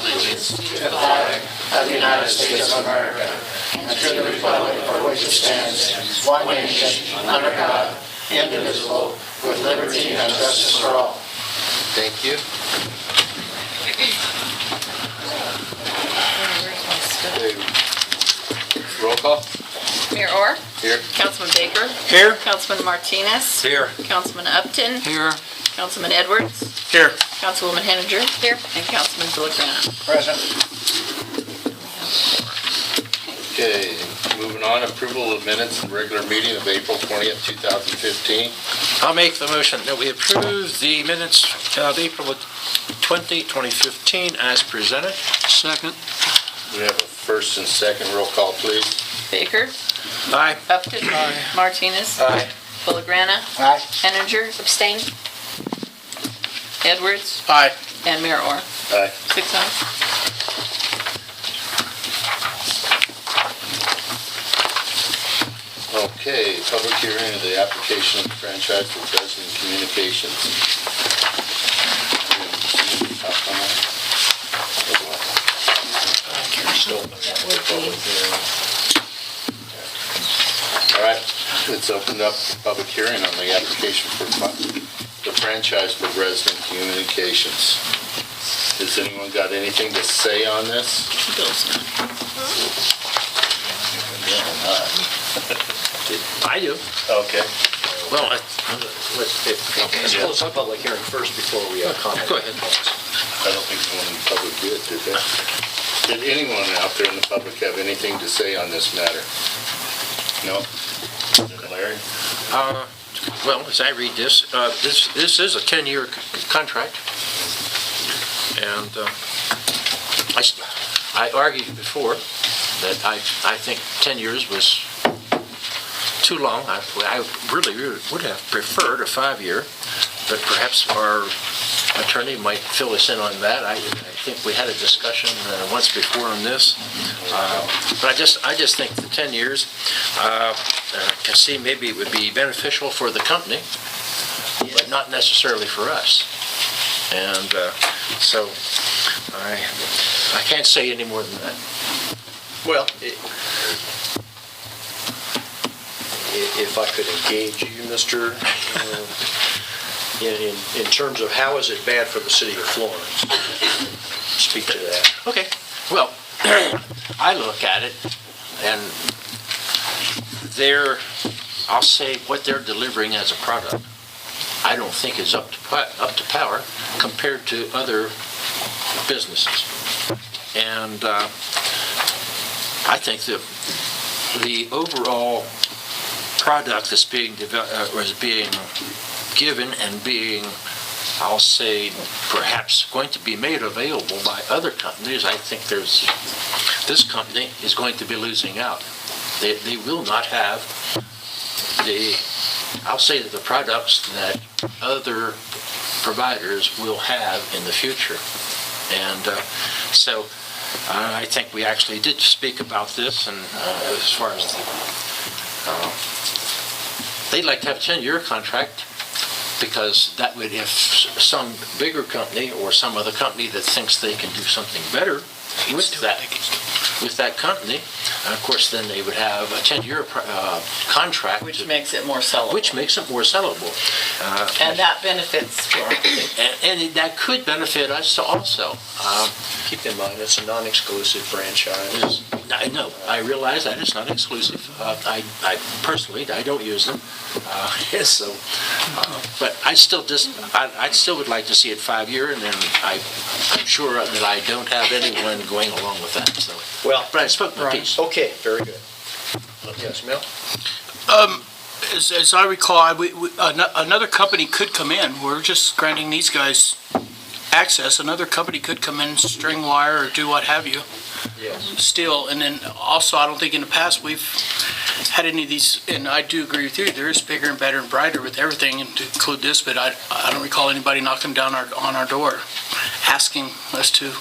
allegiance to the flag of the United States of America and to the republic for which it stands, one nation, under God, indivisible, with liberty and justice for all. Thank you. Okay. Roll call. Mayor Orr? Here. Councilman Baker? Here. Councilman Martinez? Here. Councilman Upton? Here. Councilman Edwards? Here. Councilwoman Henninger? Here. And Councilman Villagrana. Present. Okay, moving on, approval of minutes and regular meeting of April 20th, 2015. I'll make the motion that we approve the minutes of April 20, 2015 as presented. Second. We have a first and second. Roll call, please. Baker? Aye. Upton? Aye. Martinez? Aye. Villagrana? Aye. Henninger? Abstain. Edwards? Aye. And Mayor Orr? Aye. 6 ayes. Okay, public hearing of the application of the franchise for President Communications. All right, it's opened up the public hearing on the application for the franchise for Resident Communications. Has anyone got anything to say on this? I do. Okay. Well, Let's close the public hearing first before we comment. go ahead. I don't think anyone in the public did they? Did anyone out there in the public have anything to say on this matter? No? Larry? Well, as I read this, this is a 10-year contract. And I argued before that I think 10 years was too long. I really would have preferred a 5-year, but perhaps our attorney might fill us in on that. I think we had a discussion once before on this, but I just think the 10 years, can see maybe it would be beneficial for the company, but not necessarily for us. And so I can't say any more than that. Well, if I could engage you, Mr., in terms of how is it bad for the city of Florence? Speak to that. Okay. Well, I look at it, and I'll say what they're delivering as a product, I don't think is up to par compared to other businesses. And I think that the overall product that's being given and being, I'll say, perhaps going to be made available by other companies, I think this company is going to be losing out. They will not have I'll say that the products that other providers will have in the future. And so I think we actually did speak about this, and as far as they'd like to have a 10-year contract, because that would, if some bigger company or some other company that thinks they can do something better with that company, of course, then they would have a 10-year contract. Which makes it more sellable. Which makes it more sellable. And that benefits Florence. And that could benefit us also. Keep in mind, it's a non-exclusive franchise. I know. I realize that it's not exclusive. I personally, I don't use them. So, but I still would like to see it 5-year, and then I'm sure that I don't have anyone going along with that. So, well, but I spoke my piece. Okay, very good. Yes, Mel? As I recall, another company could come in. We're just granting these guys access. Another company could come in, string wire, or do what have you. Yes. Still, and then also, I don't think in the past we've had any of these, and I do agree with you, there is bigger and better and brighter with everything, and to include this, but I don't recall anybody knocking down on our door asking us to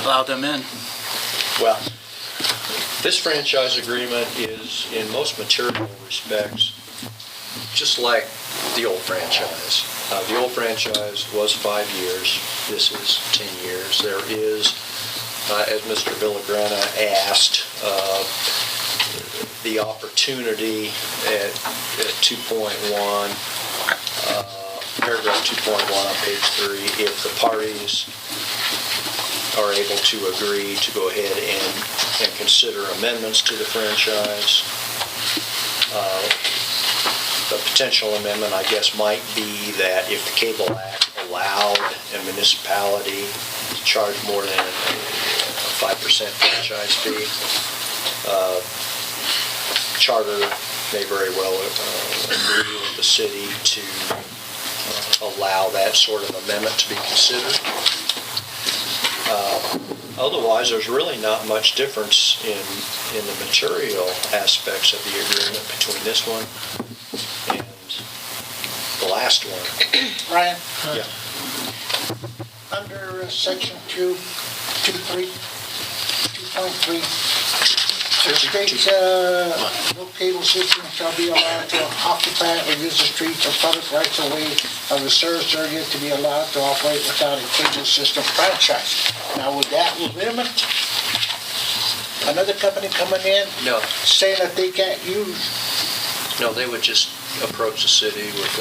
allow them in. Well, this franchise agreement is, in most material respects, just like The old franchise. The old franchise was 5 years. This is 10 years. There is, as Mr. Villagrana asked, the opportunity at 2.1, paragraph 2.1 on page 3, if the parties are able to agree to go ahead and consider amendments to the franchise. The potential amendment, I guess, might be that if the Cable Act allowed a municipality to charge more than a 5% franchise fee, Charter may very well agree with the city to allow that sort of amendment to be considered. Otherwise, there's really not much difference in the material aspects of the agreement between this one and the last one. Ryan? Yeah. Under section 2.3, it states, no cable system shall be allowed to occupy or use the streets or public rights of way of the service area to be allowed to operate without a cable system franchise. Now, would that limit another company coming in No, saying that they can't use? no, they would just approach the city with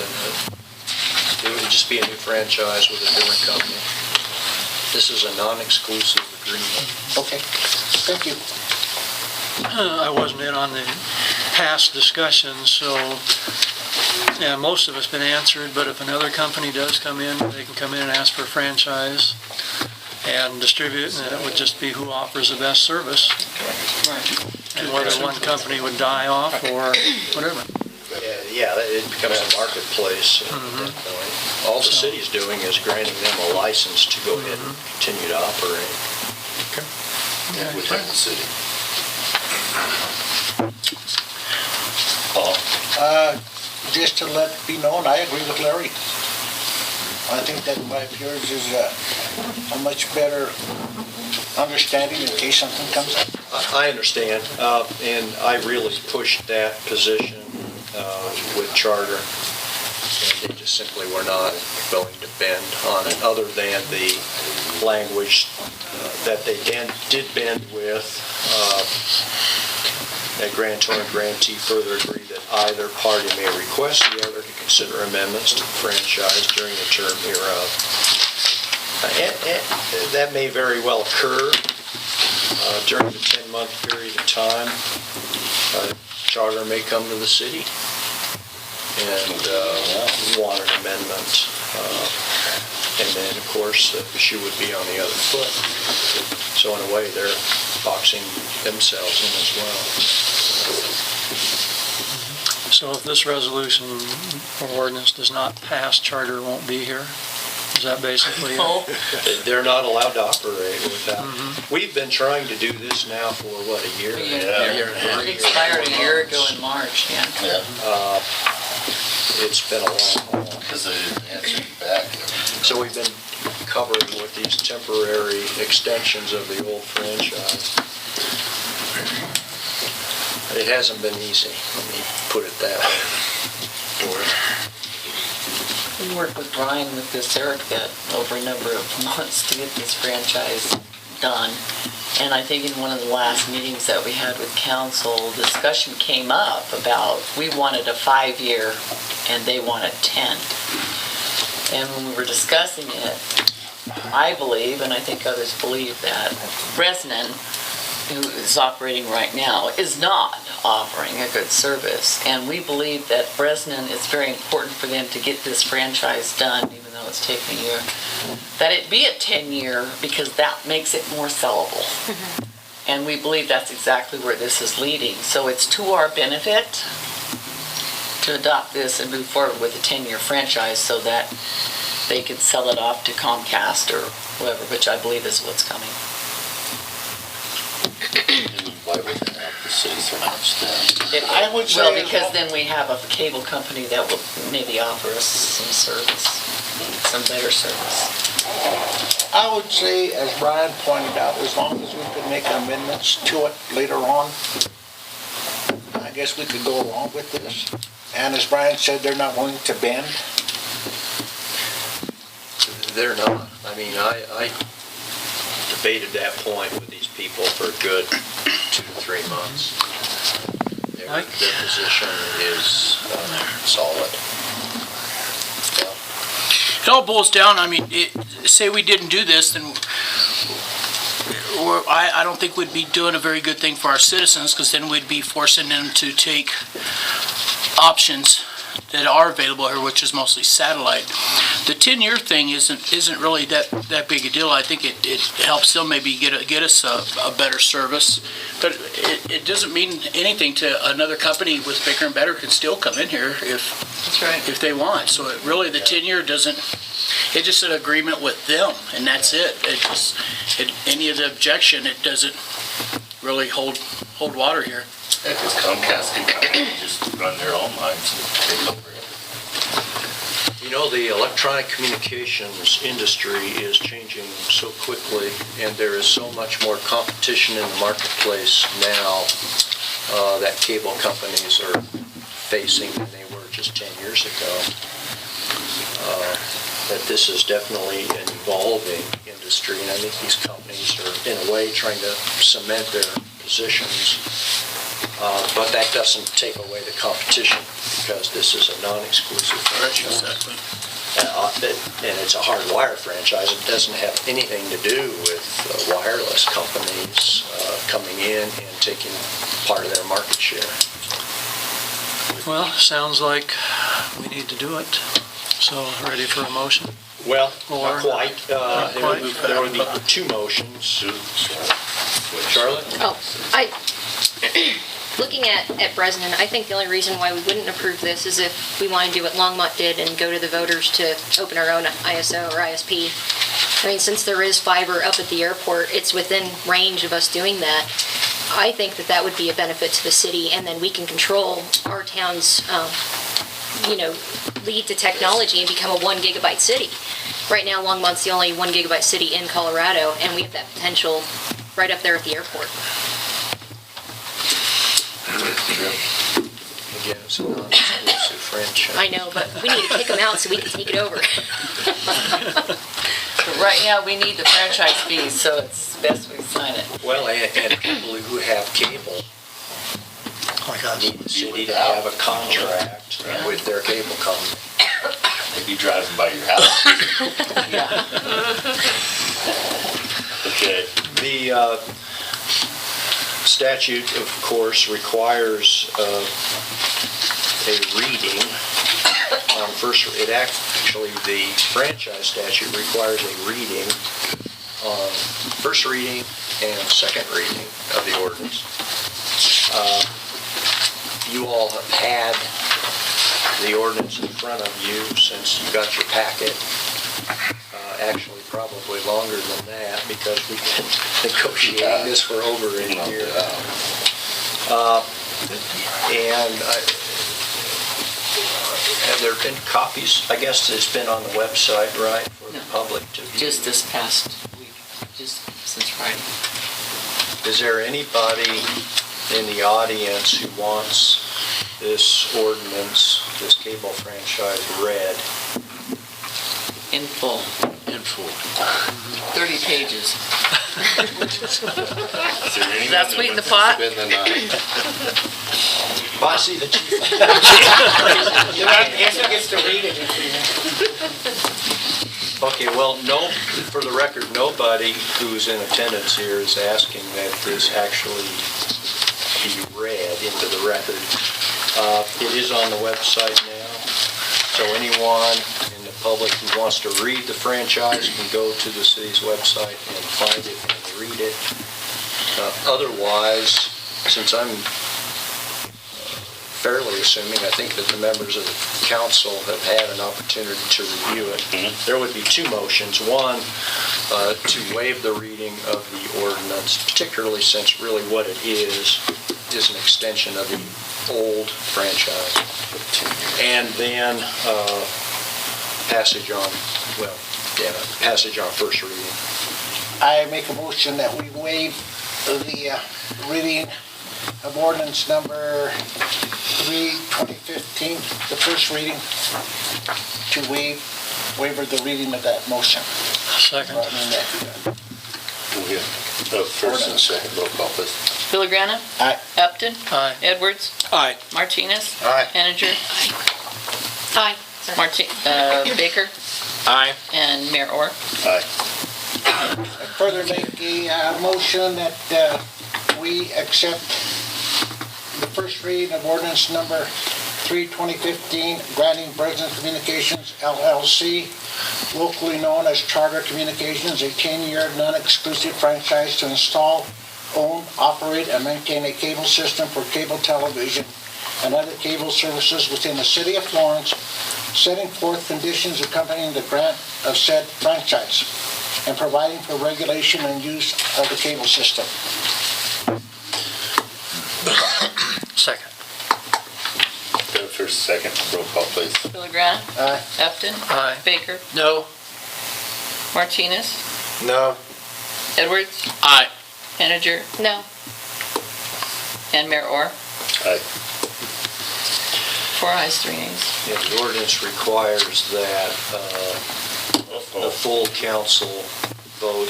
it would just be a new franchise with a different company. This is a non-exclusive agreement. Okay, thank you. I wasn't in on the past discussions, so, yeah, most of it's been answered, but if another company does come in, they can come in and ask for a franchise and distribute, and it would just be who offers the best service, and whether one company would die off or whatever. Yeah, it becomes a marketplace at that point. All the city's doing is granting them a license to go ahead and continue to operate. Within the city. Just to let it be known, I agree with Larry. I think that 5 years is a much better understanding in case something comes up. I understand, and I really pushed that position with Charter, and they just simply were not willing to bend on it, other than the language that they did bend with. A grantor and grantee further agree that either party may request the other to consider amendments to the franchise during the term hereof. That may very well occur during the 10-month period of time. Charter may come to the city and want an amendment. And then, of course, the issue would be on the other foot. So in a way, they're boxing themselves in as well. So if this resolution or ordinance does not pass, Charter won't be here? Is that basically it? They're not allowed to operate without. We've been trying to do this now for, what, a year? It expired a year ago in March, yeah. It's been a long haul. Because they didn't answer you back. So we've been covered with these temporary extensions of the old franchise. It hasn't been easy, let me put it that way. We worked with Brian with this Erica over a number of months to get this franchise done. And I think in one of the last meetings that we had with council, discussion came up about, we wanted a 5-year and they wanted 10. And when we were discussing it, I believe, and I think others believe, that Bresnan, who is operating right now, is not offering a good service. And we believe that Bresnan, it's very important for them to get this franchise done, even though it's taken a year, that it be a 10-year, because that makes it more sellable. And we believe that's exactly where this is leading. So it's to our benefit to adopt this and move forward with a 10-year franchise so that they can sell it off to Comcast or whoever, which I believe is what's coming. Why would they have the city so much then? I would say... Well, because then we have a cable company that will maybe offer us some service, some better service. I would say, as Brian pointed out, as long as we could make amendments to it later on, 90 guess we could go along with this. And as Brian said, they're not willing to bend. They're not. I mean, I debated that point with these people for a good 2 to 3 months. Their position is solid. It all boils down, I mean, say we didn't do this, then I don't think we'd be doing a very good thing for our citizens, because then we'd be forcing them to take options that are available here, which is mostly satellite. The 10-year thing isn't really that big a deal. I think it helps them maybe get us a better service, but it doesn't mean anything to another company with bigger and better can still come in here That's right. if they want. So it really, the 10-year doesn't, it's just an agreement with them, and that's it. Any of the objection, it doesn't really hold water here. Yeah, because Comcast can come in and just run their own lines and take over it. You know, the electronic communications industry is changing so quickly, and there is so much more competition in the marketplace now that cable companies are facing than they were just 10 years ago. That this is definitely an evolving industry, and I think these companies are, in a way, trying to cement their positions. But that doesn't take away the competition, because this is a non-exclusive franchise. Exactly. And it's a hard wire franchise. It doesn't have anything to do with wireless companies coming in and taking part of their market share. Well, sounds like we need to do it. So, ready for a motion? Well, Or- not quite. Not quite. There would be 2 motions. Charlotte? Oh, looking at Bresnan, I think the only reason why we wouldn't approve this is if we want to do what Longmont did and go to the voters to open our own ISO or ISP. I mean, since there is fiber up at the airport, it's within range of us doing that. I think that would be a benefit to the city, and then we can control our town's, lead to technology and become a 1 gigabyte city. Right now, Longmont's the only 1 gigabyte city in Colorado, and we have that potential right up there at the airport. Again, it's a non-exclusive franchise. I know, but we need to kick them out so we can take it over. But right now, we need the franchise fee, so it's best we sign it. Well, and people who have cable Oh my God. need the city to have a contract with their cable company. They'd be driving by your house. Yeah. Okay. The statute, of course, requires a reading on first. It actually, the franchise statute requires a reading on first reading and second reading of the ordinance. You all have had the ordinance in front of you since you got your packet. Actually, probably longer than that, because we've been negotiating this for over a year. And have there been copies? I guess it's been on the website, right, for the public to view? Just this past week, just since Friday. Is there anybody in the audience who wants this ordinance, this cable franchise read? In full. In full. 30 pages. Is there anyone that sweeten the pot? Spend the night? I see the chief. Answer gets to read it. Okay, well, for the record, nobody who's in attendance here is asking that this actually be read into the record. It is on the website now, so anyone in the public who wants to read the franchise can go to the city's website and find it and read it. Otherwise, since I'm fairly assuming, I think that the members of the council have had an opportunity to review it. There would be 2 motions. One, to waive the reading of the ordinance, particularly since really what it is an extension of the old franchise. And then passage on first reading. I make a motion that we waive the reading of ordinance number 3, 2015, the first reading, to waiver the reading of that motion. Second. We have first and second roll call, please. Villagrana. Aye. Upton. Aye. Edwards. Aye. Martinez. Aye. Henninger. Aye. Baker. Aye. And Mayor Orr. Aye. I further make a motion that we accept the first reading of ordinance number 3, 2015, granting Bresnan Communications LLC, locally known as Charter Communications, a 10-year non-exclusive franchise to install, own, operate, and maintain a cable system for cable television and other cable services within the city of Florence, setting forth conditions accompanying the grant of said franchise, and providing for regulation and use of the cable system. Second. First, second roll call, please. Villagrana. Aye. Upton. Aye. Baker. No. Martinez. No. Edwards. Aye. Henninger. No. And Mayor Orr. Aye. 4 ayes, 3 nays. Yeah, the ordinance requires that the full council vote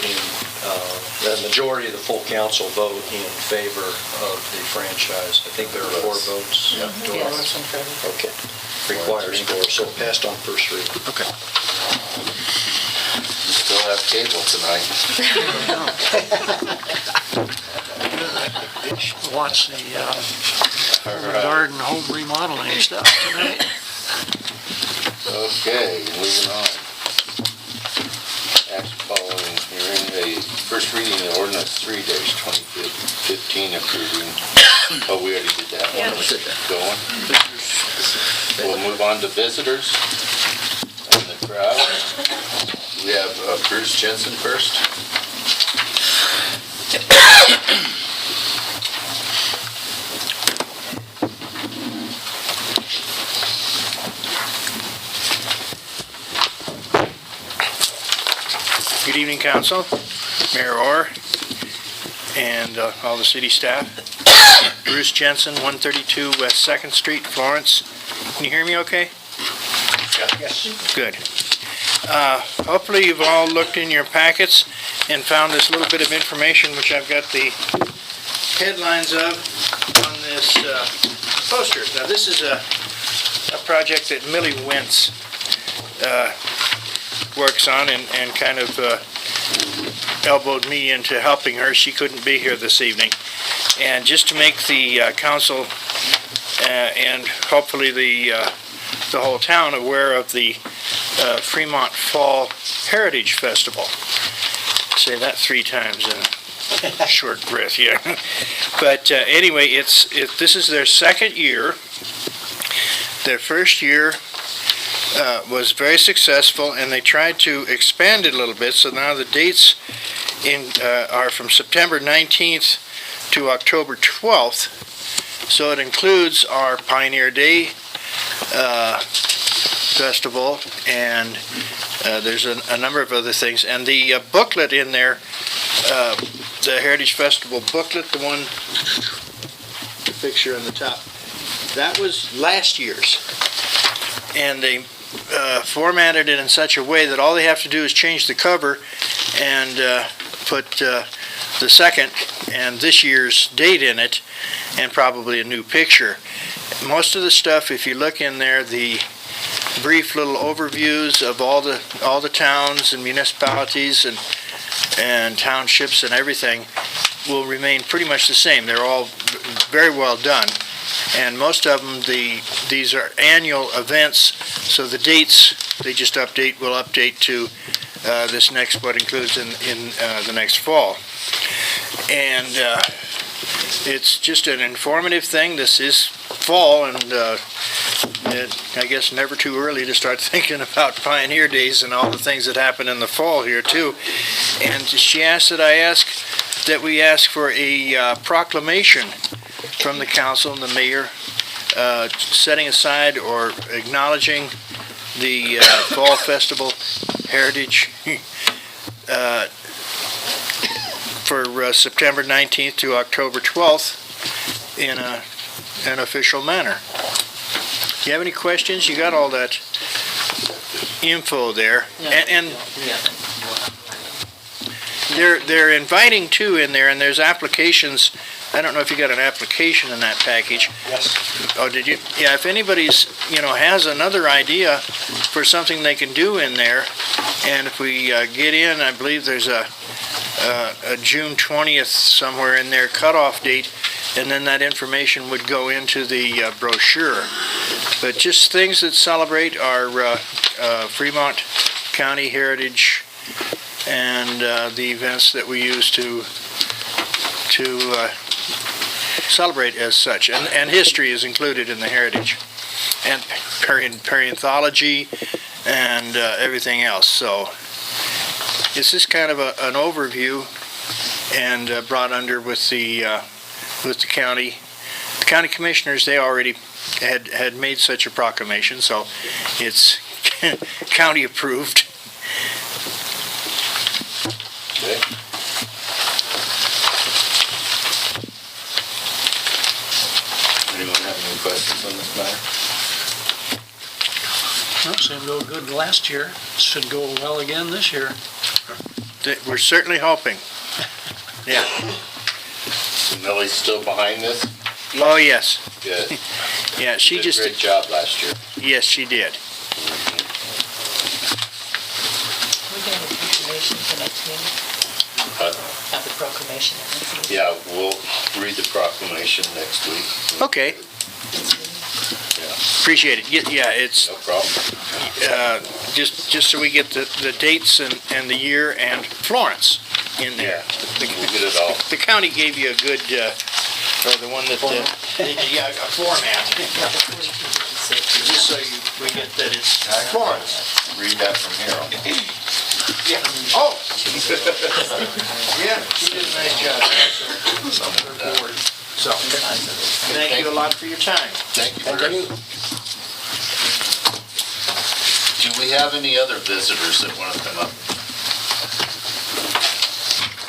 the majority of the full council vote in favor of the franchise. I think there are 4 votes. Yeah. Yes. Okay. Requires 4, so it passed on first reading. Okay. You still have cable tonight. Watch the garden home remodeling stuff tonight. Okay, moving on. Action following hearing the first reading of ordinance 3-2015 approving. Oh, we already did that one. Yeah. Going. We'll move on to visitors and the crowd. We have Bruce Jensen first. Good evening, Council, Mayor Orr, and all the city staff. Bruce Jensen, 132 West 2nd Street, Florence. Can you hear me okay? Yes. Good. Hopefully you've all looked in your packets and found this little bit of information, which I've got the headlines of on this poster. Now, this is a project that Millie Wentz works on and kind of elbowed me into helping her. She couldn't be here this evening. And just to make the council and hopefully the whole town aware of the Fremont Fall Heritage Festival. Say that 3 times in a short breath, yeah. But anyway, this is their 2nd year. Their first year was very successful, and they tried to expand it a little bit, so now the dates are from September 19th to October 12th, so it includes our Pioneer Day festival, and there's a number of other things, and the booklet in there, the Heritage Festival booklet, the one, the picture on the top, that was last year's, and they formatted it in such a way that all they have to do is change the cover and put the 2nd and this year's date in it, and probably a new picture. Most of the stuff, if you look in there, the brief little overviews of all the towns and municipalities and townships and everything will remain pretty much the same. They're all very well done. And most of them, these are annual events, so the dates they just will update to this next, what includes in the next fall. And it's just an informative thing. This is fall, and I guess never too early to start thinking about Pioneer Days and all the things that happen in the fall here too. And she asked that we ask for a proclamation from the council and the mayor setting aside or acknowledging the Fall Festival Heritage for September 19th to October 12th, in an official manner. Do you have any questions? You got all that info there. And they're inviting too in there, and there's applications. I don't know if you got an application in that package. Yes. Oh, did you? Yeah, if anybody's, has another idea for something they can do in there, and if we get in, I believe there's a June 20th somewhere in there cutoff date, and then that information would go into the brochure. But just things that celebrate our Fremont County heritage and the events that we use to celebrate as such. And history is included in the heritage, and paleontology and everything else. So this is kind of an overview, and brought under with the county. The county commissioners, they already had made such a proclamation, so it's county approved. Okay. Anyone have any questions on this matter? Well, seemed to go good last year. Should go well again this year. We're certainly hoping. Yeah. So Millie's still behind this? Oh, yes. Good. Yeah, she Did a just, great job last year. yes, she did. We got a proclamation for next meeting? Have the proclamation at next meeting? Yeah, we'll read the proclamation next week. Okay. Appreciate it. Yeah, it's No problem. just so we get the dates and the year and Florence in there. We'll get it all. The county gave you a good, or the one that, yeah, a format. Just so we get that it's Florence. Read that from here. Yeah. Oh! Yeah, she did a nice job. So, thank you a lot for your time. Thank you. Do we have any other visitors that want to come up?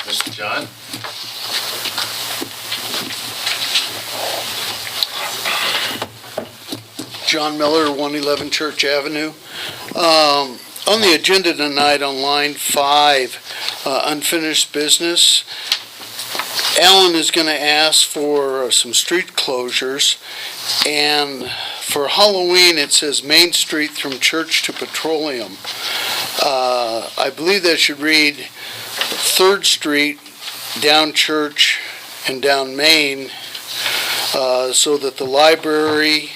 Mr. John? John Miller, 111 Church Avenue. On the agenda tonight on line 5, unfinished business, Alan is going to ask for some street closures, and for Halloween it says Main Street from Church to Petroleum. I believe that should read 3rd Street, down Church and down Main, so that the library,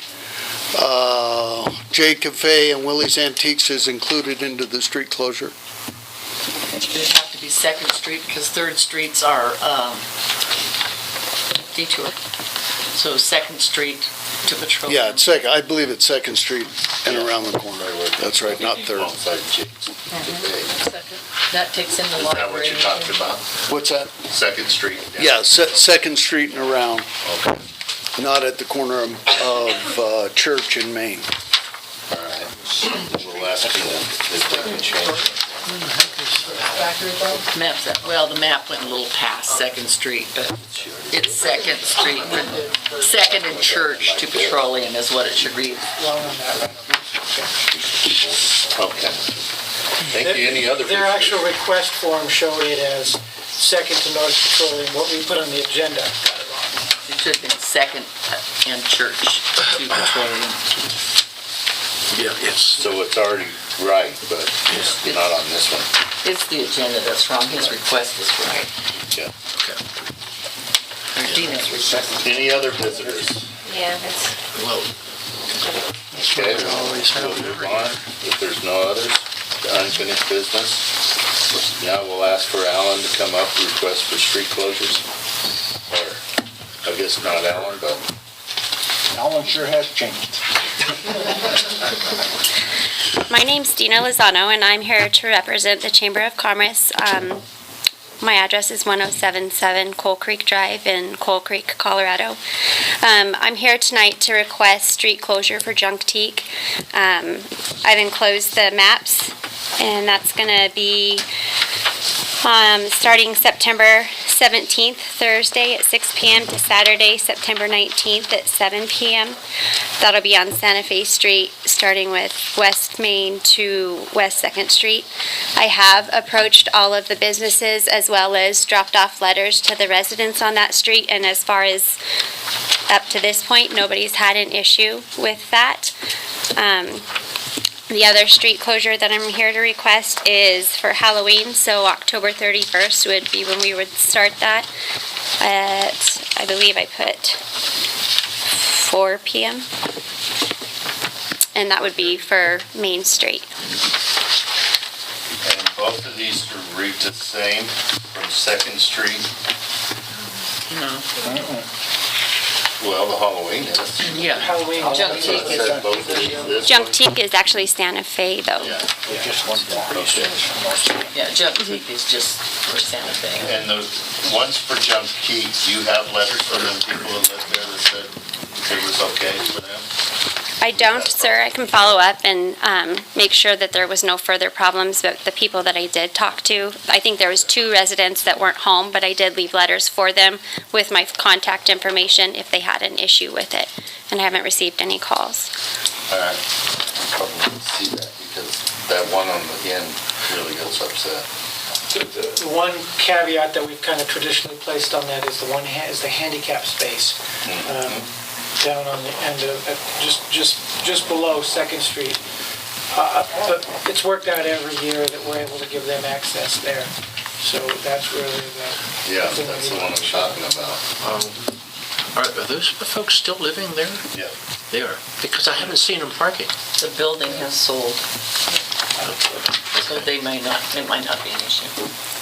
J Cafe and Willie's Antiques is included into the street closure. It'd have to be 2nd Street because 3rd Street's our detour. So 2nd Street to Petroleum. Yeah, it's I believe it's 2nd Street and around the corner. That's right, not 3rd. Alongside Jake's. That takes in the Is that what library. you're talking about? What's that? 2nd Street? Yeah, 2nd Street and around, Okay, not at the corner of Church and Main. all right. We'll ask you if they can change it. The map went a little past 2nd Street, but it's 2nd Street, 2nd and Church to Petroleum is what it should read. Okay. Thank you. Any other? Their actual request form showed it as 2nd to North Petroleum, what we put on the agenda. It should have been 2nd and Church to Petroleum. Yeah, yes. So it's already right, but it's not on this one. It's the agenda that's wrong. His request is right. Yeah. Or Dina's request. Any other visitors? Yeah, that's, Okay, we'll move on. If there's no others, the unfinished business. Now we'll ask for Alan to come up, request for street closures. Or, I guess not Alan, but Alan sure has changed. My name's Dina Lozano, and I'm here to represent the Chamber of Commerce. My address is 1077 Coal Creek Drive in Coal Creek, Colorado. I'm here tonight to request street closure for Junk Teak. I've enclosed the maps, and that's going to be Starting September 17th, Thursday at 6 p.m. to Saturday, September 19th at 7 p.m. That'll be on Santa Fe Street, starting with West Main to West 2nd Street. I have approached all of the businesses as well as dropped off letters to the residents on that street, and as far as up to this point, nobody's had an issue with that. The other street closure that I'm here to request is for Halloween, so October 31st would be when we would start that at, I believe I put 4 p.m. And that would be for Main Street. And both of these are read the same from 2nd Street? No. Well, the Halloween is. Yeah. Halloween. Junk Teak I said both of these. This Junk one- Teak is actually Santa Fe though. Yeah. Just one Okay. Yeah, Junk Teak is just for Santa Fe. And the ones for Junk Teak, do you have letters from them people that lived there that said it was okay for them? I don't, sir. I can follow up and make sure that there was no further problems, but the people that I did talk to, I think there was 2 residents that weren't home, but I did leave letters for them with my contact information if they had an issue with it, and I haven't received any calls. All right. Probably didn't see that because that one on the end really gets upset. The one caveat that we've kind of traditionally placed on that is the handicap space. Down on the end of, just below 2nd Street. But it's worked out every year that we're able to give them access there. So that's really the... Yeah, that's the one I'm talking about. Are those folks still living there? Yeah. They are, because I haven't seen them parking. The building has sold, so it might not be an issue.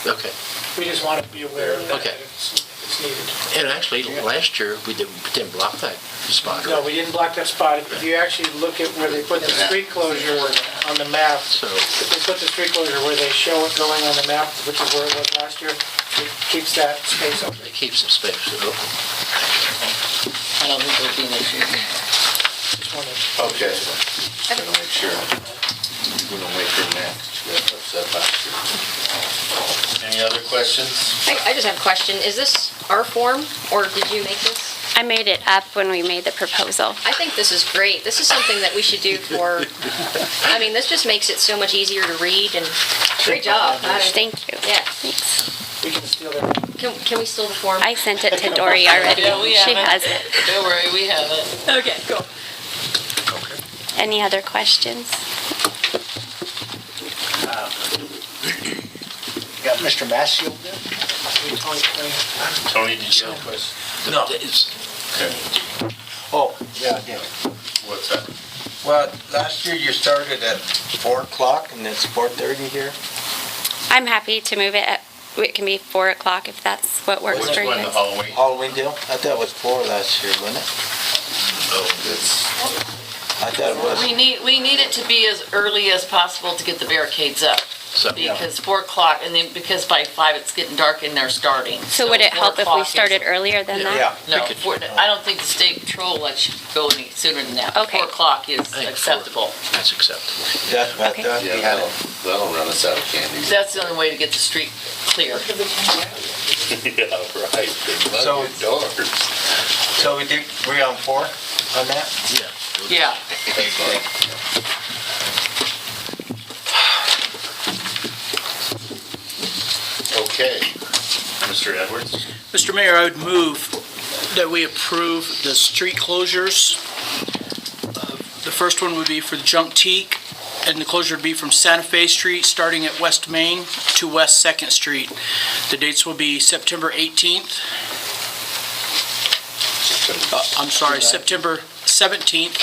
Okay. We just want to be aware of that. Okay. It's needed. And actually, last year, we didn't block that spot. No, we didn't block that spot. If you actually look at where they put the street closure on the map, So, if they put the street closure where they show it going on the map, which is where it was last year, it keeps that space open. it keeps some space open. I don't think there'll be an issue. Just wanted to- Okay. Just gonna make sure. We don't make her next. She got upset last year. Any other questions? I just have a question. Is this our form, or did you make this? I made it up when we made the proposal. I think this is great. This is something that we should do for, I mean, this just makes it so much easier to read, and great job. Thank you. Yeah. Thanks. We can steal their... Can we steal the form? I sent it to Dory already. Yeah, we She have it. has it. Don't worry, we have it. Okay, cool. Any other questions? Got Mr. Massey over there? Tony, did you have a question? No. Okay. Oh, yeah, I did. What's that? Well, last year you started at 4 o'clock and it's 4:30 here. I'm happy to move it. It can be 4 o'clock if that's what works Which for you one, the guys. Halloween? Halloween deal? I thought it was 4 last year, wasn't it? Oh, it's, I thought it was. We need it to be as early as possible to get the barricades up. So, Because 4 o'clock, and then because by 5 it's getting dark and they're starting. So would it 4 help if we o'clock is- started earlier than that? Yeah. No, I don't think the state patrol lets you go any sooner than that. Okay. 4 o'clock is I think acceptable. that's acceptable. That's what I Okay. thought. yeah, We had that'll, it. that'll run us out of candy. That's the only way to get the street clear. Yeah, right. They love So- your doors. So we on 4 on that? Yeah. Yeah. Okay. Mr. Edwards? Mr. Mayor, I would move that we approve the street closures. The first one would be for the Junk Teak, and the closure would be from Santa Fe Street, starting at West Main to West 2nd Street. The dates will be September 18th, September 17th,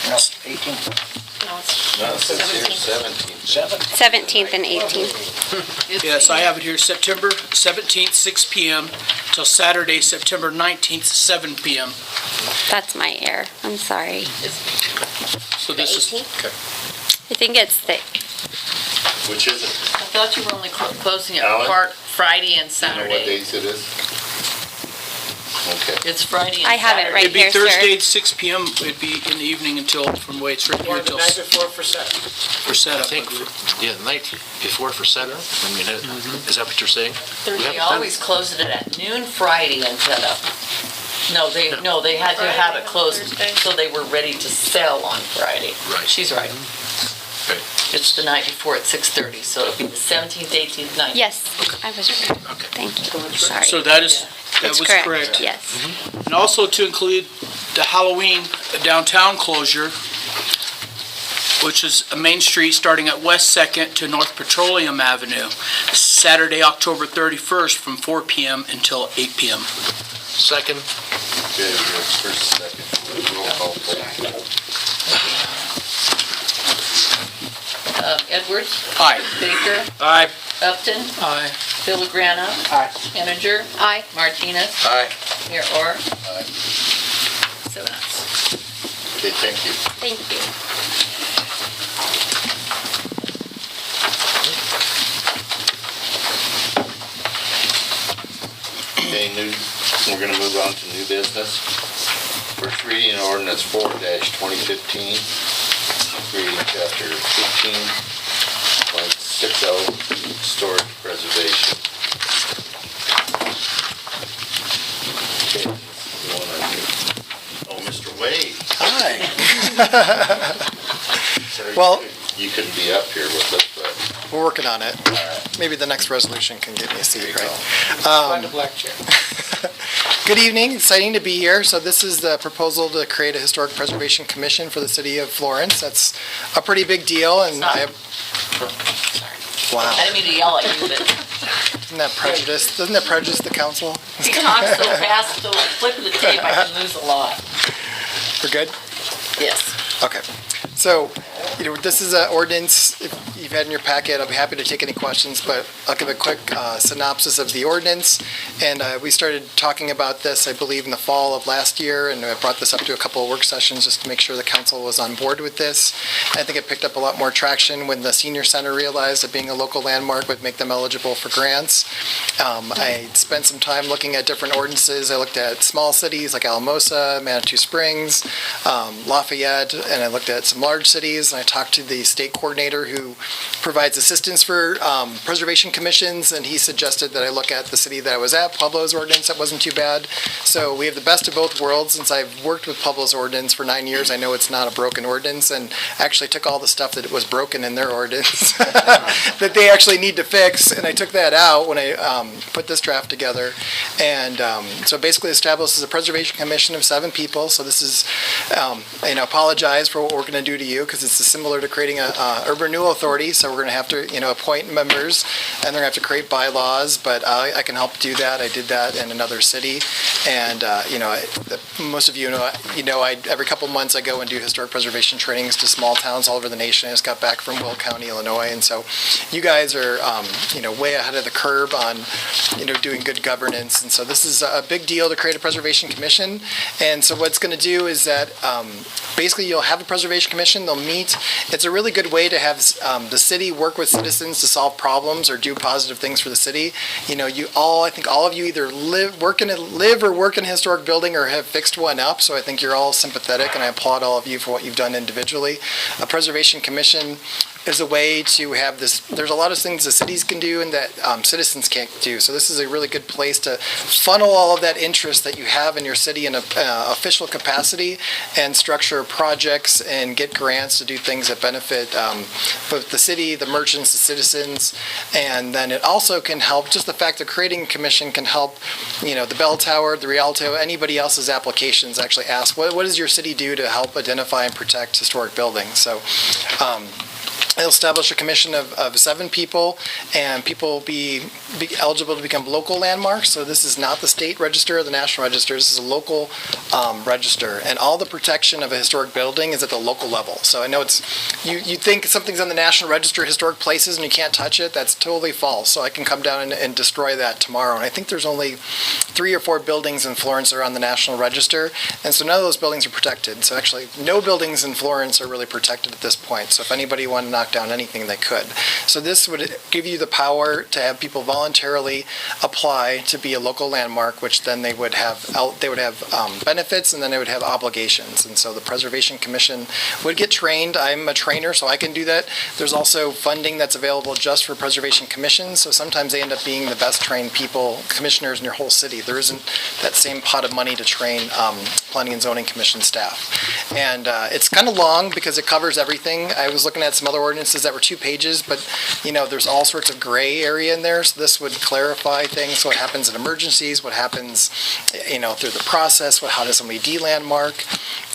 No, 18th. No, it says here 17. 17th and 18th. yes, I have it here, September 17th, 6 p.m., till Saturday, September 19th, 7 p.m. That's my error. I'm sorry. So this is, I think it's the, Which is it? I thought you were only closing at Alan? Park Friday and Do you know what Saturday. days it is? Okay. It's Friday and I have it Saturday. right It'd be here, sir. Thursday at 6 PM, it'd be in the evening until, from the way it's written here, Or the until night before for setup. for I setup. think, yeah, the night before for setup, I mean, is that what you're saying? They always closed it at noon Friday and set up. No, they had to have it closed so they were ready to sell on Friday. Right. She's right. Okay. It's the night before at 6:30, so it'll be the 17th, 18th, 19th. Yes, I was right. Okay. Thank you. Sorry. So that is, that It's was correct. Yes. And also to include the Halloween downtown closure, which is a Main Street starting at West Second to North Petroleum Avenue, Saturday, October 31st from 4 PM until 8 PM. Second, Okay, we have first, second, roll call, please. Edwards, Aye. Baker, Aye. Upton, Aye. Villagrana, Aye. Henninger, Aye. Martinez, Aye. Mayor Orr. Aye. 7 ayes. Okay, thank you. Thank you. Okay, we're gonna move on to new business. First reading of ordinance 4-2015, reading chapter 15.60, storage preservation. Okay, you wanna, Mr. Wade. Hi. Sorry, Well- you couldn't be up here with us, but We're working on it. Maybe the next resolution can get me a seat, right? Find a black chair. Good evening, exciting to be here. So this is the proposal to create a historic preservation commission for the city of Florence. That's a pretty big deal, and I have, wow, I didn't mean to yell at you, but isn't that prejudice? Doesn't that prejudice the council? you talk so fast, so flip the tape, I can lose a lot. We're good? Yes. Okay. So, this is an ordinance, if you've had in your packet, I'll be happy to take any questions, but I'll give a quick synopsis of the ordinance. And we started talking about this, I believe, in the fall of last year, and I brought this up to a couple of work sessions just to make sure the council was on board with this. I think it picked up a lot more traction when the senior center realized that being a local landmark would make them eligible for grants. I spent some time looking at different ordinances. I looked at small cities like Alamosa, Manitou Springs, Lafayette, and I looked at some large cities, and I talked to the state coordinator who provides assistance for preservation commissions, and he suggested that I look at the city that I was at, Pueblo's ordinance. That wasn't too bad. So we have the best of both worlds. Since I've worked with Pueblo's ordinance for 9 years, I know it's not a broken ordinance, and actually took all the stuff that was broken in their ordinance that they actually need to fix, and I took that out when I put this draft together. And so basically establishes a preservation commission of 7 people. So this is, apologize for what we're going to do to you, because it's similar to creating a urban renewal authority. So we're going to have to, appoint members, and they're going to have to create bylaws, but I can help do that. I did that in another city. And, most of you know, every couple months I go and do historic preservation trainings to small towns all over the nation. I just got back from Will County, Illinois. And so you guys are, way ahead of the curve on, doing good governance. And so this is a big deal to create a preservation commission. And so what it's going to do is that basically you'll have a preservation commission. They'll meet. It's a really good way to have the city work with citizens to solve problems or do positive things for the city. I think all of you either live or work in a historic building or have fixed one up. So I think you're all sympathetic, and I applaud all of you for what you've done individually. A preservation commission is a way to have this. There's a lot of things the cities can do and that citizens can't do. So this is a really good place to funnel all of that interest that you have in your city in an official capacity and structure projects and get grants to do things that benefit both the city, the merchants, the citizens. And then it also can help, just the fact that creating a commission can help, the bell tower, the Rialto, anybody else's applications actually ask, what does your city do to help identify and protect historic buildings? So it'll establish a commission of 7 people, and people will be eligible to become local landmarks. So this is not the state register or the national register. This is a local register, and all the protection of a historic building is at the local level. So I know you think something's on the national register of historic places and you can't touch it. That's totally false. So I can come down and destroy that tomorrow. And I think there's only 3 or 4 buildings in Florence are on the National Register, and so none of those buildings are protected. So actually, no buildings in Florence are really protected at this point. So if anybody wanted to knock down anything, they could. So this would give you the power to have people voluntarily apply to be a local landmark, which then they would have benefits, and then they would have obligations. And so the Preservation Commission would get trained. I'm a trainer, so I can do that. There's also funding that's available just for Preservation Commissions, so sometimes they end up being the best trained people, commissioners in your whole city. There isn't that same pot of money to train Planning and Zoning Commission staff. And it's kind of long because it covers everything. I was looking at some other ordinances that were 2 pages, but there's all sorts of gray area in there, so this would clarify things, what happens in emergencies, what happens through the process, how does somebody de-landmark.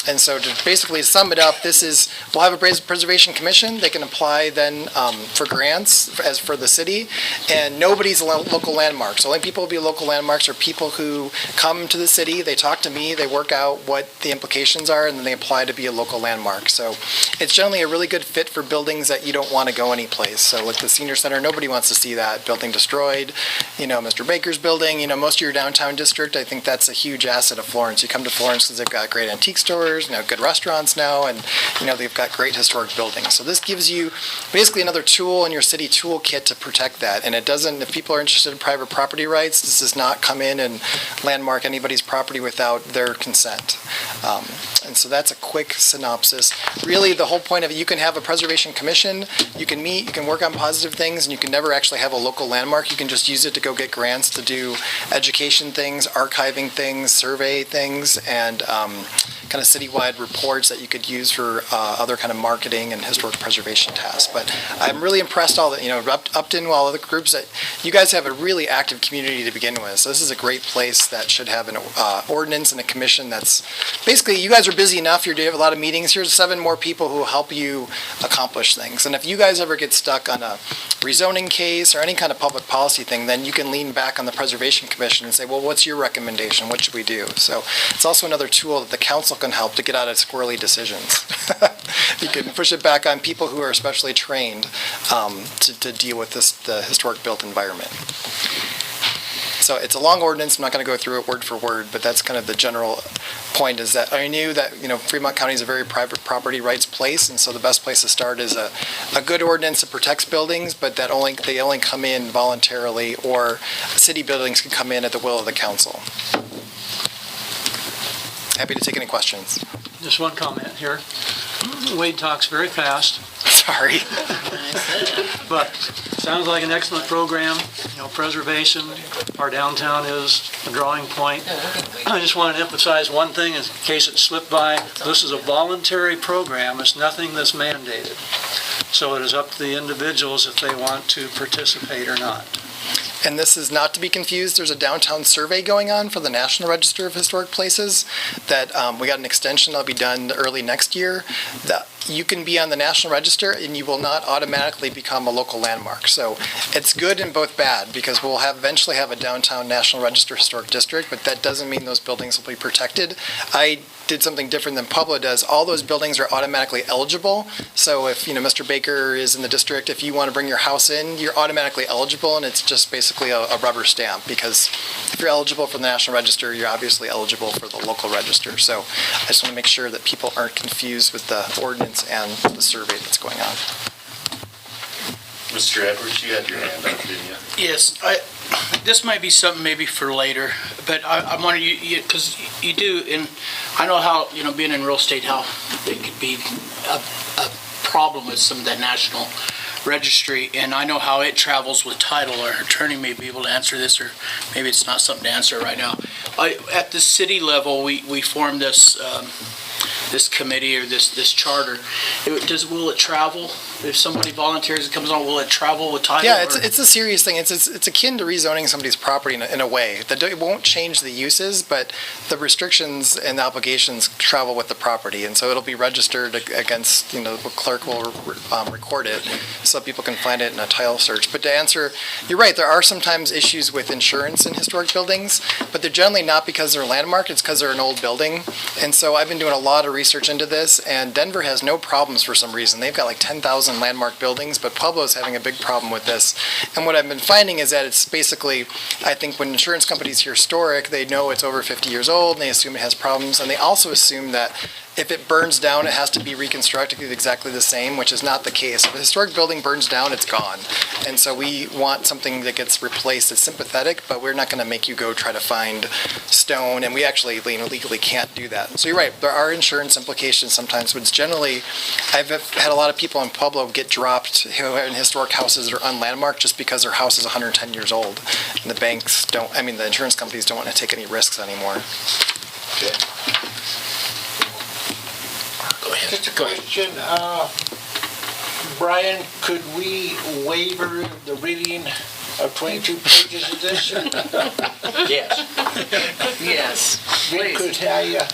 And so to basically sum it up, we'll have a Preservation Commission. They can apply then for grants as for the city, and nobody's a local landmark. So only people will be local landmarks are people who come to the city, they talk to me, they work out what the implications are, and then they apply to be a local landmark. So it's generally a really good fit for buildings that you don't want to go anyplace. So like the senior center, nobody wants to see that building destroyed. Mr. Baker's building, most of your downtown district, I think that's a huge asset of Florence. You come to Florence because they've got great antique stores, good restaurants now, and they've got great historic buildings. So this gives you basically another tool in your city toolkit to protect that. And it doesn't, if people are interested in private property rights, this does not come in and landmark anybody's property without their consent. And so that's a quick synopsis. Really, the whole point of it, you can have a Preservation Commission, you can meet, you can work on positive things, and you can never actually have a local landmark. You can just use it to go get grants to do education things, archiving things, survey things, and kind of citywide reports that you could use for other kind of marketing and historic preservation tasks. But I'm really impressed Upton, all other groups, that you guys have a really active community to begin with. So this is a great place that should have an ordinance and a commission that's basically, you guys are busy enough, you have a lot of meetings. Here's 7 more people who will help you accomplish things. And if you guys ever get stuck on a rezoning case or any kind of public policy thing, then you can lean back on the Preservation Commission and say, well, what's your recommendation? What should we do? So it's also another tool that the council can help to get out of squirrely decisions. You can push it back on people who are especially trained to deal with the historic built environment. So it's a long ordinance. I'm not going to go through it word for word, but that's kind of the general point, is that I knew that Fremont County is a very private property rights place, and so the best place to start is a good ordinance that protects buildings, but that they only come in voluntarily, or city buildings can come in at the will of the council. Happy to take any questions. Just one comment here. Wade talks very fast. Sorry. But sounds like an excellent program. Preservation, our downtown is a drawing point. I just want to emphasize one thing in case it slipped by. This is a voluntary program. It's nothing that's mandated. So it is up to the individuals if they want to participate or not. And this is not to be confused. There's a downtown survey going on for the National Register of Historic Places that we got an extension that'll be done early next year. That you can be on the National Register and you will not automatically become a local landmark. So it's good and both bad, because we'll eventually have a downtown National Register Historic District, but that doesn't mean those buildings will be protected. I did something different than Pueblo does. All those buildings are automatically eligible. So if Mr. Baker is in the district, if you want to bring your house in, you're automatically eligible, and it's just basically a rubber stamp, because if you're eligible for the National Register, you're obviously eligible for the local register. So I just want to make sure that people aren't confused with the ordinance and the survey that's going on. Mr. Edwards, you had your hand up, didn't you? Yes, this might be something maybe for later, but I wanted you, because you do, and I know how, being in real estate, how it could be a problem with some of that national registry, and I know how it travels with title. Our attorney may be able to answer this, or maybe it's not something to answer right now. At the city level, we formed this this committee, or this charter. Will it travel? If somebody volunteers and comes on, will it travel with title? Yeah, it's a serious thing. It's akin to rezoning somebody's property in a way. It won't change the uses, but the restrictions and the obligations travel with the property, and so it'll be registered against, the clerk will record it so that people can find it in a title search. But to answer, you're right, there are sometimes issues with insurance in historic buildings, but they're generally not because they're landmarked, it's because they're an old building. And so I've been doing a lot of research into this, and Denver has no problems for some reason. They've got like 10,000 landmark buildings, but Pueblo's having a big problem with this. And what I've been finding is that it's basically, I think when insurance companies hear historic, they know it's over 50 years old, and they assume it has problems, and they also assume that if it burns down, it has to be reconstructed exactly the same, which is not the case. If a historic building burns down, it's gone. And so we want something that gets replaced that's sympathetic, but we're not going to make you go try to find stone, and we actually legally can't do that. So you're right, there are insurance implications sometimes, but it's generally, I've had a lot of people in Pueblo get dropped who are in historic houses that are unlandmarked just because their house is 110 years old. And the banks don't, I mean, the insurance companies don't want to take any risks anymore. Okay. Just a question, Brian, could we waiver the reading of 22 pages of this? Yes. Yes, Could please. I,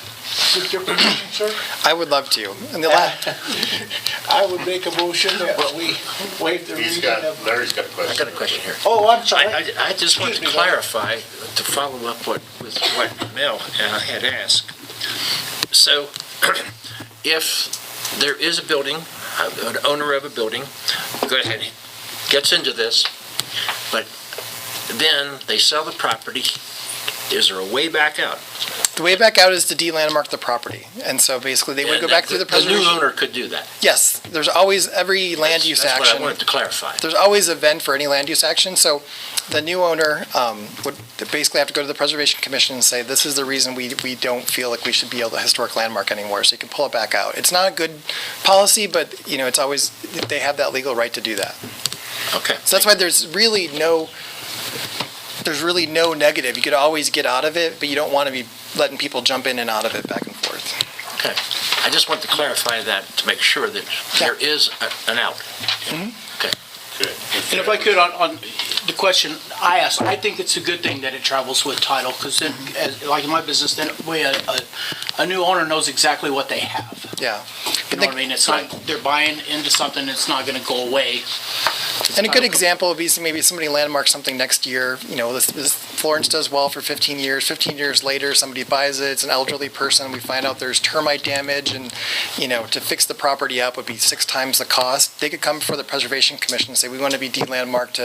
with your permission, sir? I would love to. And I would make a motion that we waive the He's reading got, of... Larry's got a I question. got a question here. Oh, I'm sorry. I just want to Excuse me, Larry. clarify, to follow up with what Mel had asked. So, if there is a building, an owner of a building, go ahead, gets into this, but then they sell the property, is there a way back out? The way back out is to de-landmark the property. And so basically, they would And go back through the The new preservation. owner could do that. Yes, there's always, every land use That's what I action, wanted to clarify. there's always a vent for any land use action. So the new owner would basically have to go to the Preservation Commission and say, this is the reason we don't feel like we should be able to historic landmark anymore. So you can pull it back out. It's not a good policy, but it's always, they have that legal right to do that. Okay. So that's why there's really no negative. You could always get out of it, but you don't want to be letting people jump in and out of it back and forth. Okay. I just want to clarify that to make sure that there is an out. Mhm. Okay. Good. And if I could, on the question I asked, I think it's a good thing that it travels with title, because then, like in my business, then a new owner knows exactly what they have. Yeah. You know what I mean? It's not, they're buying into something that's not gonna go away. And a good example would be maybe somebody landmarks something next year. This Florence does well for 15 years. 15 years later, somebody buys it. It's an elderly person. We find out there's termite damage, and to fix the property up would be 6 times the cost. They could come before the Preservation Commission and say, we want to be de-landmarked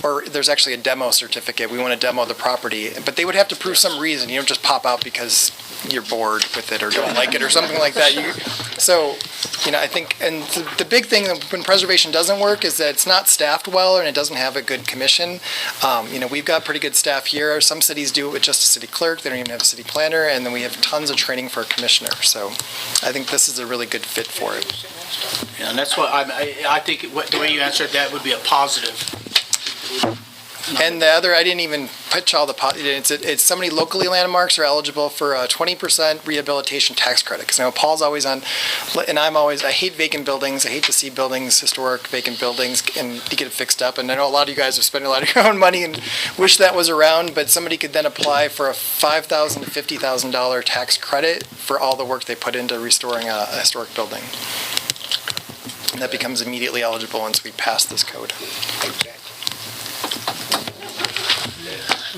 or there's actually a demo certificate. We want to demo the property, but they would have to prove some reason. You don't just pop out because you're bored with it or don't like it or something like that. I think, and the big thing when preservation doesn't work is that it's not staffed well and it doesn't have a good commission. We've got pretty good staff here. Some cities do it with just a city clerk. They don't even have a city planner, and then we have tons of training for a commissioner. So I think this is a really good fit for it. Yeah, and that's what I think the way you answered that would be a positive. And the other, I didn't even pitch all the, it's somebody locally landmarks are eligible for a 20% rehabilitation tax credit. Because Paul's always on, and I hate vacant buildings. I hate to see buildings, historic vacant buildings, and to get it fixed up. And I know a lot of you guys are spending a lot of your own money and wish that was around, but somebody could then apply for a $5,000 to $50,000 tax credit for all the work they put into restoring a historic building. And that becomes immediately eligible once we pass this code.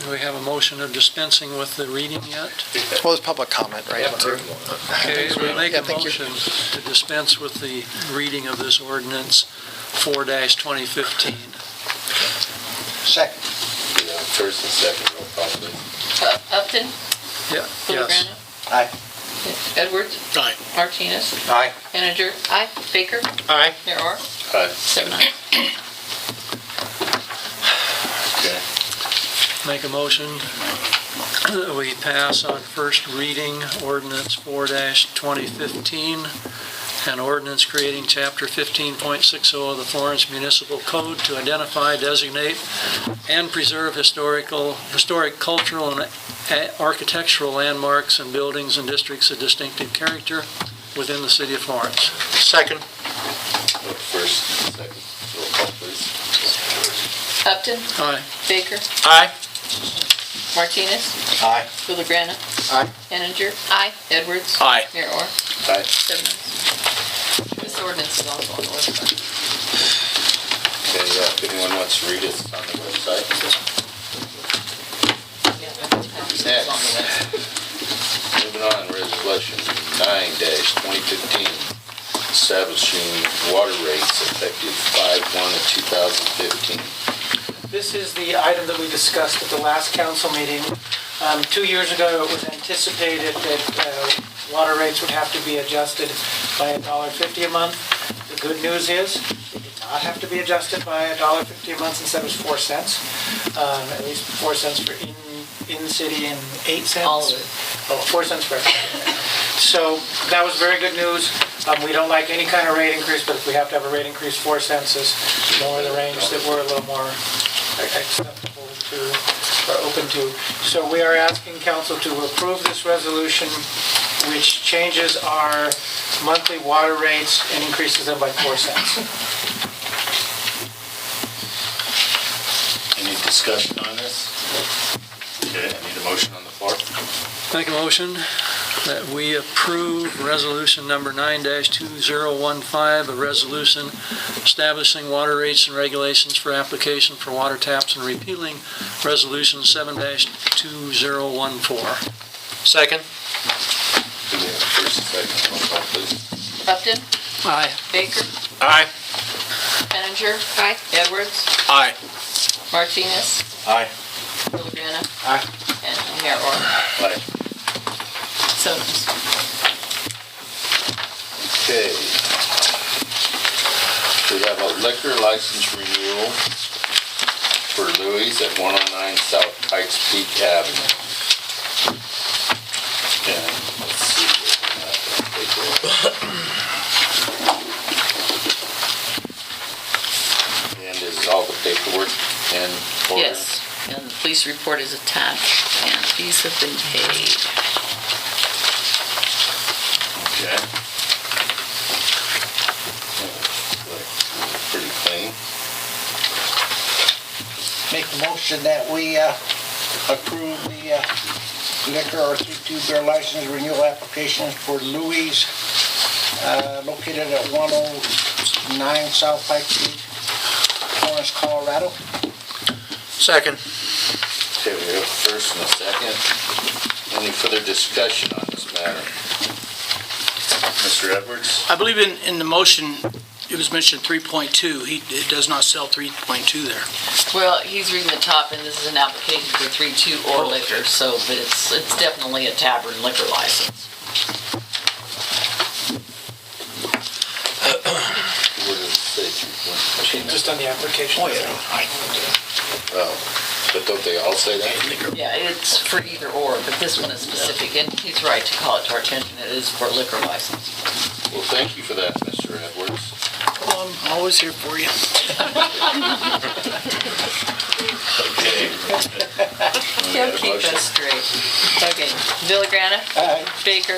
Do we have a motion of dispensing with the reading yet? Well, it's public comment, right? Okay, we make a thank you. motion to dispense with the reading of this ordinance 4-2015. Second. First and second, roll call, please. Upton, Yeah, yes. Villagrana. Aye. Aye. Edwards. Martinez. Aye. Henninger. Aye. Baker. Aye. Mayor Orr. Aye. 7 ayes. Okay. Make a motion that we pass on first reading ordinance 4-2015, an ordinance creating chapter 15.60 of the Florence Municipal Code to identify, designate, and preserve historic, cultural, and architectural landmarks and buildings and districts of distinctive character within the city of Florence. Second. First and second, roll call, please. Upton. Aye. Baker. Aye. Martinez. Aye. Villagrana. Aye. Henninger. Aye. Edwards. Aye. Mayor Orr. Aye. 7 ayes. This ordinance is also on the website. Okay, if anyone wants to read it, it's on the website. Yeah, it's on the website. Moving moving on, resolution 9-2015, establishing water rates effective 5/1/2015. This is the item that we discussed at the last council meeting. 2 years ago, it was anticipated that water rates would have to be adjusted by $1.50 a month. The good news is, it did not have to be adjusted by $1.50 a month. Instead, it was 4 cents. At least 4 cents for in-city and 8 cents. All of it. Oh, 4 cents for everything. So that was very good news. We don't like any kind of rate increase, but if we have to have a rate increase, 4 cents is more the range that we're a little more acceptable to, or open to. So we are asking council to approve this resolution, which changes our monthly water rates and increases them by 4 cents. Any discussion on this? Okay, I need a motion on the floor. Make a motion that we approve resolution number 9-2015, a resolution establishing water rates and regulations for application for water taps and repealing resolution 7-2014. Second? Do we have a first and second? Roll call, please. Upton, Aye. Baker, Aye. Penninger, Aye. Edwards, Aye. Martinez, Aye. Villagrana, Aye. and Mayor Orr. Aye. So, Okay. We have a liquor license renewal for Louis at 109 South Pikes Peak Avenue. And let's see what we have. And is all the paperwork in order? yes, and the police report is attached, and fees have been paid. Okay. Pretty clean. Make a motion that we approve the liquor or 3-2 beer license renewal applications for Louis, located at 109 South Pike Street, Lawrence, Colorado. Second. Okay, we have a first and a second. Any further discussion on this matter? Mr. Edwards? I believe in the motion, it was mentioned 3.2. It does not sell 3.2 there. Well, he's reading the top, and this is an application for 3.2 or liquor, so, but it's definitely a tavern liquor license. What does it say? Just on the application. Oh, but don't they all say that? Yeah, it's for either or, but this one is specific, and he's right to call it to our attention, it is for liquor license. Well, thank you for that, Mr. Edwards. I'm always here for you. Okay. He'll keep us straight. Okay, Villagrana. Aye. Baker.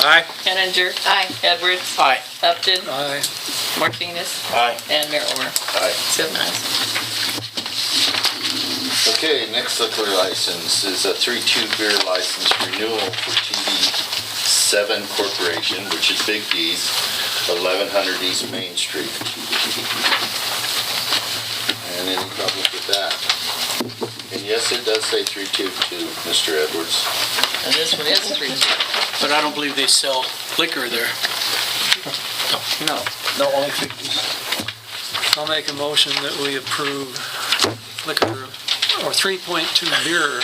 Aye. Henninger. Aye. Edwards. Aye. Upton. Aye. Martinez. Aye. And Mayor Orr. Aye. 7 ayes. Okay, next liquor license is a 3-2 beer license renewal for TV7 Corporation, which is Big D's, 1100 East Main Street. And any problems with that? And yes, it does say 3-2 too, Mr. Edwards. And this one is 3-2. But I don't believe they sell liquor there. No. No, only 3-2. I'll make a motion that we approve liquor or 3.2 beer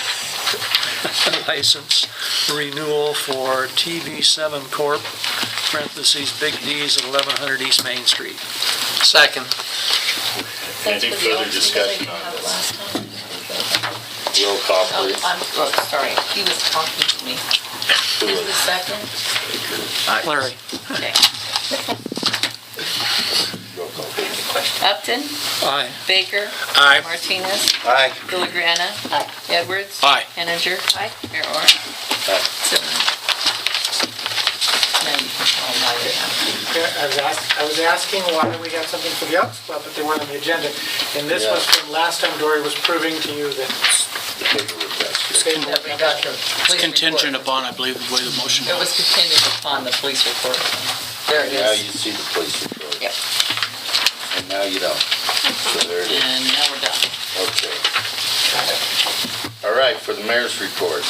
license renewal for TV7 Corp., parentheses, Big D's at 1100 East Main Street. Second. Any further discussion on this? Roll call, please. Sorry, he was talking to me. Who Who's was the second? Larry. Okay. roll call, please? Upton. Aye. Baker. Aye. Martinez. Aye. Villagrana. Edwards. Aye. Henninger. Aye. Mayor Orr. 7 ayes. Now you can call my I was asking why we got something for the Elks Club, but they weren't on the agenda. And this was from last time Dory was proving to you that The paperwork, that's good. state that we got the It's police contingent report. upon, I believe, the way the motion It was was. contingent upon the police report. There it Now is. you see the police report. Yep. And now you don't. So there it is. And now we're done. Okay. All right, for the mayor's report,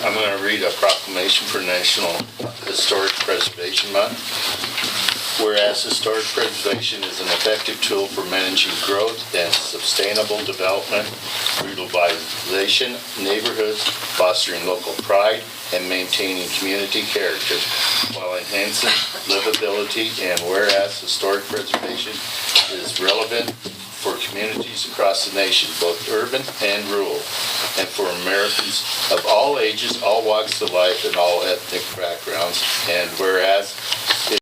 I'm going to read a proclamation for National Historic Preservation Month. Whereas historic preservation is an effective tool for managing growth and sustainable development, revitalization, neighborhoods, fostering local pride, and maintaining community character while enhancing livability, and whereas historic preservation is relevant for communities across the nation, both urban and rural, and for Americans of all ages, all walks of life, and all ethnic backgrounds. And whereas